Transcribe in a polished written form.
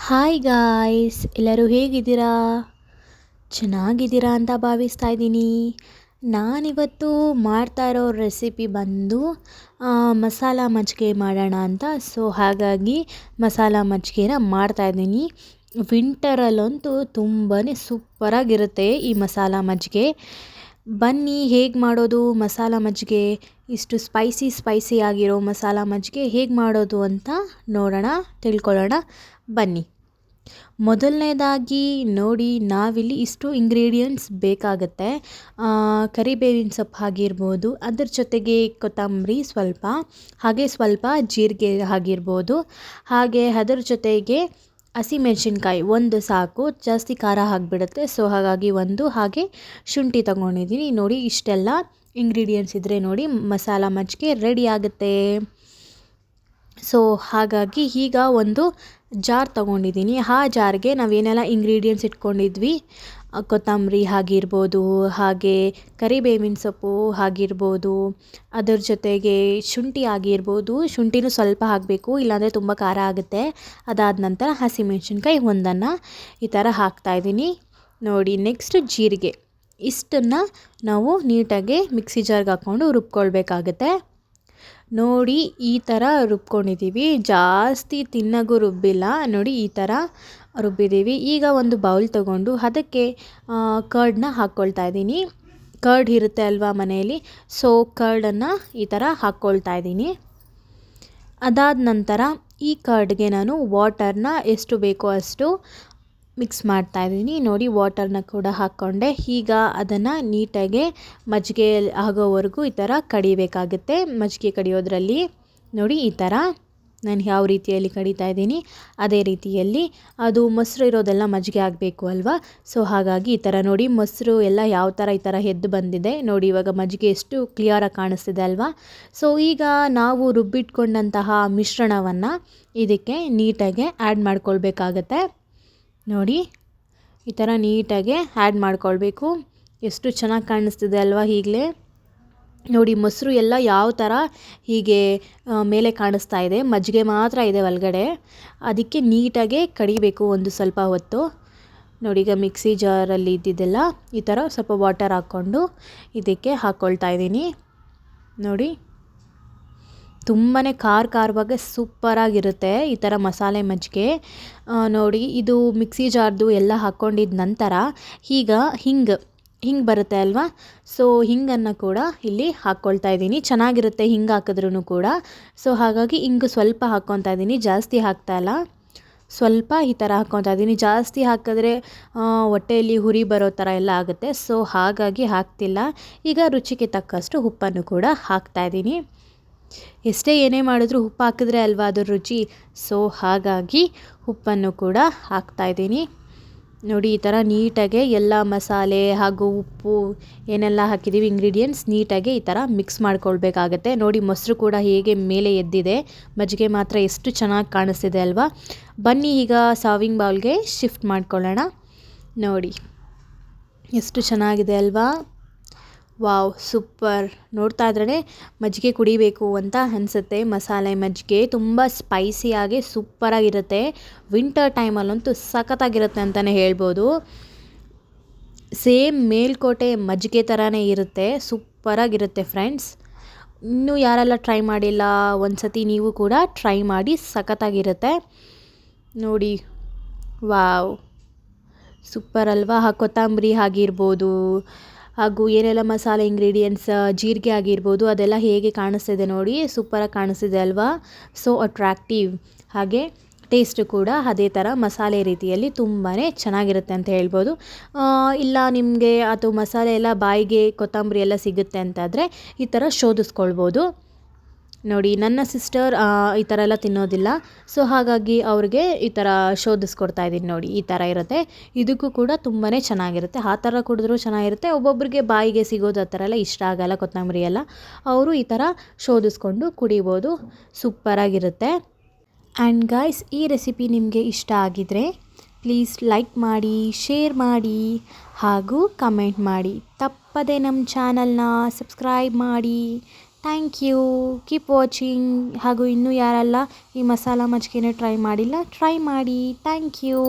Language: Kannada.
ಹಾಯ್ ಗಾಯ್ಸ್, ಎಲ್ಲರೂ ಹೇಗಿದ್ದೀರಾ? ಚೆನ್ನಾಗಿದ್ದೀರಾ ಅಂತ ಭಾವಿಸ್ತಾ ಇದ್ದೀನಿ. ನಾನಿವತ್ತು ಮಾಡ್ತಾ ಇರೋ ರೆಸಿಪಿ ಬಂದು ಮಸಾಲ ಮಜ್ಜಿಗೆ ಮಾಡೋಣ ಅಂತ. ಸೊ ಹಾಗಾಗಿ ಮಸಾಲ ಮಜ್ಜಿಗೆನ ಮಾಡ್ತಾಯಿದ್ದೀನಿ. ವಿಂಟರಲ್ಲಂತೂ ತುಂಬಾ ಸೂಪರಾಗಿರುತ್ತೆ ಈ ಮಸಾಲ ಮಜ್ಜಿಗೆ. ಬನ್ನಿ ಹೇಗೆ ಮಾಡೋದು ಮಸಾಲ ಮಜ್ಜಿಗೆ, ಇಷ್ಟು ಸ್ಪೈಸಿ ಆಗಿರೋ ಮಸಾಲ ಮಜ್ಜಿಗೆ ಹೇಗೆ ಮಾಡೋದು ಅಂತ ನೋಡೋಣ, ತಿಳ್ಕೊಳ್ಳೋಣ ಬನ್ನಿ. ಮೊದಲನೇದಾಗಿ ನೋಡಿ, ನಾವಿಲ್ಲಿ ಇಷ್ಟು ಇಂಗ್ರೀಡಿಯೆಂಟ್ಸ್ ಬೇಕಾಗುತ್ತೆ. ಕರಿಬೇವಿನ ಸೊಪ್ಪು ಆಗಿರ್ಬೋದು, ಅದ್ರ ಜೊತೆಗೆ ಕೊತ್ತಂಬರಿ ಸ್ವಲ್ಪ, ಹಾಗೆ ಸ್ವಲ್ಪ ಜೀರಿಗೆ ಆಗಿರ್ಬೋದು, ಹಾಗೆ ಅದರ ಜೊತೆಗೆ ಹಸಿಮೆಣಸಿನ್ಕಾಯಿ ಒಂದು ಸಾಕು, ಜಾಸ್ತಿ ಖಾರ ಆಗಿಬಿಡುತ್ತೆ. ಸೊ ಹಾಗಾಗಿ ಒಂದು, ಹಾಗೆ ಶುಂಠಿ ತೊಗೊಂಡಿದ್ದೀನಿ. ನೋಡಿ, ಇಷ್ಟೆಲ್ಲ ಇಂಗ್ರೀಡಿಯೆಂಟ್ಸ್ ಇದ್ದರೆ ನೋಡಿ ಮಸಾಲ ಮಜ್ಜಿಗೆ ರೆಡಿ ಆಗುತ್ತೆ. ಸೊ ಹಾಗಾಗಿ ಈಗ ಒಂದು ಜಾರ್ ತೊಗೊಂಡಿದ್ದೀನಿ. ಆ ಜಾರ್ಗೆ ನಾವೇನೆಲ್ಲ ಇಂಗ್ರೀಡಿಯೆಂಟ್ಸ್ ಇಟ್ಕೊಂಡಿದ್ವಿ, ಕೊತ್ತಂಬರಿ ಆಗಿರ್ಬೋದು, ಹಾಗೆ ಕರಿಬೇವಿನ ಸೊಪ್ಪು ಆಗಿರ್ಬೋದು, ಅದರ ಜೊತೆಗೆ ಶುಂಠಿ ಆಗಿರ್ಬೋದು, ಶುಂಠಿನೂ ಸ್ವಲ್ಪ ಹಾಕಬೇಕು, ಇಲ್ಲಾಂದರೆ ತುಂಬ ಖಾರ ಆಗುತ್ತೆ. ಅದಾದ ನಂತರ ಹಸಿಮೆಣಸಿನ್ಕಾಯಿ ಒಂದನ್ನು ಈ ಥರ ಹಾಕ್ತಾಯಿದ್ದೀನಿ ನೋಡಿ. ನೆಕ್ಸ್ಟ್ ಜೀರಿಗೆ, ಇಷ್ಟನ್ನು ನಾವು ನೀಟಾಗಿ ಮಿಕ್ಸಿ ಜಾರ್ಗೆ ಹಾಕ್ಕೊಂಡು ರುಬ್ಕೊಳ್ಬೇಕಾಗತ್ತೆ. ನೋಡಿ, ಈ ಥರ ರುಬ್ಕೊಂಡಿದ್ದೀವಿ, ಜಾಸ್ತಿ ತಿನ್ನಗೂ ರುಬ್ಬಿಲ್ಲ. ನೋಡಿ, ಈ ಥರ ರುಬ್ಬಿದ್ದೀವಿ. ಈಗ ಒಂದು ಬೌಲ್ ತೊಗೊಂಡು ಅದಕ್ಕೆ ಕರ್ಡನ್ನ ಹಾಕ್ಕೊಳ್ತಾ ಇದ್ದೀನಿ. ಕರ್ಡ್ ಇರುತ್ತೆ ಅಲ್ವಾ ಮನೆಯಲ್ಲಿ, ಸೊ ಕರ್ಡನ್ನು ಈ ಥರ ಹಾಕ್ಕೊಳ್ತಾ ಇದ್ದೀನಿ. ಅದಾದ ನಂತರ ಈ ಕರ್ಡ್ಗೆ ನಾನು ವಾಟರ್ನ ಎಷ್ಟು ಬೇಕೋ ಅಷ್ಟು ಮಿಕ್ಸ್ ಮಾಡ್ತಾಯಿದ್ದೀನಿ. ನೋಡಿ, ವಾಟರ್ನ ಕೂಡ ಹಾಕ್ಕೊಂಡೆ. ಈಗ ಅದನ್ನು ನೀಟಾಗಿ ಮಜ್ಜಿಗೆ ಆಗೋವರೆಗೂ ಈ ಥರ ಕಡಿಬೇಕಾಗುತ್ತೆ. ಮಜ್ಜಿಗೆ ಕಡಿಯೋದ್ರಲ್ಲಿ ನೋಡಿ, ಈ ಥರ ನಾನು ಯಾವ ರೀತಿಯಲ್ಲಿ ಕಡಿತಾ ಇದ್ದೀನಿ ಅದೇ ರೀತಿಯಲ್ಲಿ. ಅದು ಮೊಸರು ಇರೋದೆಲ್ಲ ಮಜ್ಜಿಗೆ ಆಗಬೇಕು ಅಲ್ವಾ, ಸೊ ಹಾಗಾಗಿ ಈ ಥರ ನೋಡಿ, ಮೊಸರು ಎಲ್ಲ ಯಾವ ಥರ ಈ ಥರ ಎದ್ದು ಬಂದಿದೆ ನೋಡಿ. ಇವಾಗ ಮಜ್ಜಿಗೆ ಎಷ್ಟು ಕ್ಲಿಯರಾಗಿ ಕಾಣಿಸ್ತಿದೆ ಅಲ್ವಾ. ಸೊ ಈಗ ನಾವು ರುಬ್ಬಿಟ್ಕೊಂಡಂತಹ ಮಿಶ್ರಣವನ್ನು ಇದಕ್ಕೆ ನೀಟಾಗಿ ಆ್ಯಡ್ ಮಾಡ್ಕೊಳ್ಬೇಕಾಗತ್ತೆ. ನೋಡಿ, ಈ ಥರ ನೀಟಾಗಿ ಆ್ಯಡ್ ಮಾಡ್ಕೊಳ್ಬೇಕು. ಎಷ್ಟು ಚೆನ್ನಾಗಿ ಕಾಣಿಸ್ತಿದೆ ಅಲ್ವಾ. ಈಗಲೇ ನೋಡಿ, ಮೊಸರು ಎಲ್ಲ ಯಾವ ಥರ ಹೀಗೆ ಮೇಲೆ ಕಾಣಿಸ್ತಾ ಇದೆ, ಮಜ್ಜಿಗೆ ಮಾತ್ರ ಇದೆ ಒಳಗಡೆ. ಅದಕ್ಕೆ ನೀಟಾಗೆ ಕಡಿಬೇಕು ಒಂದು ಸ್ವಲ್ಪ ಹೊತ್ತು. ನೋಡಿ, ಈಗ ಮಿಕ್ಸಿ ಜಾರಲ್ಲಿ ಇದ್ದಿದ್ದೆಲ್ಲ ಈ ಥರ ಸ್ವಲ್ಪ ವಾಟರ್ ಹಾಕ್ಕೊಂಡು ಇದಕ್ಕೆ ಹಾಕ್ಕೊಳ್ತಾ ಇದ್ದೀನಿ. ನೋಡಿ, ತುಂಬಾ ಖಾರವಾಗಿ ಸೂಪರಾಗಿರುತ್ತೆ ಈ ಥರ ಮಸಾಲೆ ಮಜ್ಜಿಗೆ. ನೋಡಿ, ಇದು ಮಿಕ್ಸಿ ಜಾರ್ದು ಎಲ್ಲ ಹಾಕ್ಕೊಂಡಿದ್ದ ನಂತರ ಈಗ ಹಿಂಗೆ ಬರುತ್ತೆ ಅಲ್ವಾ, ಸೊ ಹಿಂಗನ್ನು ಕೂಡ ಇಲ್ಲಿ ಹಾಕ್ಕೊಳ್ತಾ ಇದ್ದೀನಿ. ಚೆನ್ನಾಗಿರುತ್ತೆ ಹಿಂಗೆ ಹಾಕಿದ್ರೂ ಕೂಡ. ಸೊ ಹಾಗಾಗಿ ಹಿಂಗೆ ಸ್ವಲ್ಪ ಹಾಕ್ಕೊತಾ ಇದ್ದೀನಿ, ಜಾಸ್ತಿ ಹಾಕ್ತಾಯಿಲ್ಲ, ಸ್ವಲ್ಪ ಈ ಥರ ಹಾಕ್ಕೊತಾ ಇದ್ದೀನಿ. ಜಾಸ್ತಿ ಹಾಕಿದ್ರೆ ಹೊಟ್ಟೆಯಲ್ಲಿ ಹುರಿ ಬರೋ ಥರ ಎಲ್ಲ ಆಗುತ್ತೆ, ಸೊ ಹಾಗಾಗಿ ಹಾಕ್ತಿಲ್ಲ. ಈಗ ರುಚಿಗೆ ತಕ್ಕಷ್ಟು ಉಪ್ಪನ್ನು ಕೂಡ ಹಾಕ್ತಾಯಿದ್ದೀನಿ. ಎಷ್ಟೇ ಏನೇ ಮಾಡಿದ್ರೂ ಉಪ್ಪು ಹಾಕಿದ್ರೆ ಅಲ್ವಾ ಅದ್ರ ರುಚಿ, ಸೊ ಹಾಗಾಗಿ ಉಪ್ಪನ್ನು ಕೂಡ ಹಾಕ್ತಾಯಿದ್ದೀನಿ. ನೋಡಿ, ಈ ಥರ ನೀಟಾಗೆ ಎಲ್ಲ ಮಸಾಲೆ ಹಾಗೂ ಉಪ್ಪು ಏನೆಲ್ಲ ಹಾಕಿದ್ದೀವಿ ಇಂಗ್ರೀಡಿಯೆಂಟ್ಸ್ ನೀಟಾಗಿ ಈ ಥರ ಮಿಕ್ಸ್ ಮಾಡ್ಕೊಳ್ಬೇಕಾಗತ್ತೆ. ನೋಡಿ, ಮೊಸರು ಕೂಡ ಹೇಗೆ ಮೇಲೆ ಎದ್ದಿದೆ, ಮಜ್ಜಿಗೆ ಮಾತ್ರ ಎಷ್ಟು ಚೆನ್ನಾಗಿ ಕಾಣಿಸ್ತಿದೆ ಅಲ್ವಾ. ಬನ್ನಿ ಈಗ ಸರ್ವಿಂಗ್ ಬೌಲ್ಗೆ ಶಿಫ್ಟ್ ಮಾಡ್ಕೊಳ್ಳೋಣ. ನೋಡಿ, ಎಷ್ಟು ಚೆನ್ನಾಗಿದೆ ಅಲ್ವಾ. Wow, super. ನೋಡ್ತಾ ಇದ್ರೇ ಮಜ್ಜಿಗೆ ಕುಡಿಬೇಕು ಅಂತ ಅನಿಸುತ್ತೆ. ಮಸಾಲೆ ಮಜ್ಜಿಗೆ ತುಂಬ ಸ್ಪೈಸಿಯಾಗಿ ಸೂಪರಾಗಿರುತ್ತೆ. ವಿಂಟರ್ ಟೈಮಲ್ಲಂತೂ ಸಖತ್ತಾಗಿರುತ್ತೆ ಅಂತಲೇ ಹೇಳ್ಬೋದು. ಸೇಮ್ ಮೇಲ್ಕೋಟೆ ಮಜ್ಜಿಗೆ ಥರನೇ ಇರುತ್ತೆ, ಸೂಪರಾಗಿರುತ್ತೆ ಫ್ರೆಂಡ್ಸ್. ಇನ್ನೂ ಯಾರೆಲ್ಲ ಟ್ರೈ ಮಾಡಿಲ್ಲ, ಒಂದು ಸತಿ ನೀವು ಕೂಡ ಟ್ರೈ ಮಾಡಿ, ಸಖತ್ತಾಗಿರುತ್ತೆ ನೋಡಿ. ವಾವ್, ಸೂಪರ್ ಅಲ್ವಾ. ಕೊತ್ತಂಬರಿ ಆಗಿರ್ಬೋದು, ಹಾಗೂ ಏನೆಲ್ಲ ಮಸಾಲೆ ಇಂಗ್ರೀಡಿಯೆಂಟ್ಸ್, ಜೀರಿಗೆ ಆಗಿರ್ಬೋದು, ಅದೆಲ್ಲ ಹೇಗೆ ಕಾಣಿಸ್ತಿದೆ ನೋಡಿ, ಸೂಪರಾಗಿ ಕಾಣಿಸ್ತಿದೆ ಅಲ್ವಾ. ಸೊ ಅಟ್ರಾಕ್ಟಿವ್, ಹಾಗೆ ಟೇಸ್ಟ್ ಕೂಡ ಅದೇ ಥರ ಮಸಾಲೆ ರೀತಿಯಲ್ಲಿ ತುಂಬಾ ಚೆನ್ನಾಗಿರುತ್ತೆ ಅಂತ ಹೇಳ್ಬೋದು. ಇಲ್ಲ ನಿಮಗೆ ಅದು ಮಸಾಲೆ ಎಲ್ಲ ಬಾಯಿಗೆ ಕೊತ್ತಂಬರಿ ಎಲ್ಲ ಸಿಗುತ್ತೆ ಅಂತಾದರೆ ಈ ಥರ ಶೋಧಿಸ್ಕೊಳ್ಬೋದು. ನೋಡಿ, ನನ್ನ ಸಿಸ್ಟರ್ ಈ ಥರ ಎಲ್ಲ ತಿನ್ನೋದಿಲ್ಲ, ಸೊ ಹಾಗಾಗಿ ಅವ್ರಿಗೆ ಈ ಥರ ಶೋಧಿಸ್ಕೊಡ್ತಾ ಇದ್ದೀನಿ. ನೋಡಿ, ಈ ಥರ ಇರುತ್ತೆ. ಇದಕ್ಕೂ ಕೂಡ ತುಂಬಾ ಚೆನ್ನಾಗಿರುತ್ತೆ. ಆ ಥರ ಕುಡಿದ್ರೂ ಚೆನ್ನಾಗಿರುತ್ತೆ. ಒಬ್ಬೊಬ್ಬರಿಗೆ ಬಾಯಿಗೆ ಸಿಗೋದು ಆ ಥರ ಎಲ್ಲ ಇಷ್ಟ ಆಗಲ್ಲ ಕೊತ್ತಂಬರಿ ಎಲ್ಲ, ಅವರು ಈ ಥರ ಶೋಧಿಸ್ಕೊಂಡು ಕುಡಿಬೋದು, ಸೂಪರಾಗಿರುತ್ತೆ. ಆ್ಯಂಡ್ ಗಾಯ್ಸ್, ಈ ರೆಸಿಪಿ ನಿಮಗೆ ಇಷ್ಟ ಆಗಿದರೆ ಪ್ಲೀಸ್ ಲೈಕ್ ಮಾಡಿ, ಶೇರ್ ಮಾಡಿ, ಹಾಗೂ ಕಮೆಂಟ್ ಮಾಡಿ. ತಪ್ಪದೆ ನಮ್ಮ ಚಾನಲ್ನ ಸಬ್ಸ್ಕ್ರೈಬ್ ಮಾಡಿ. Thank you. Keep watching. ಹಾಗೂ ಇನ್ನೂ ಯಾರೆಲ್ಲ ಈ ಮಸಾಲ ಮಜ್ಜಿಗೆನ ಟ್ರೈ ಮಾಡಿಲ್ಲ, ಟ್ರೈ ಮಾಡಿ. Thank you.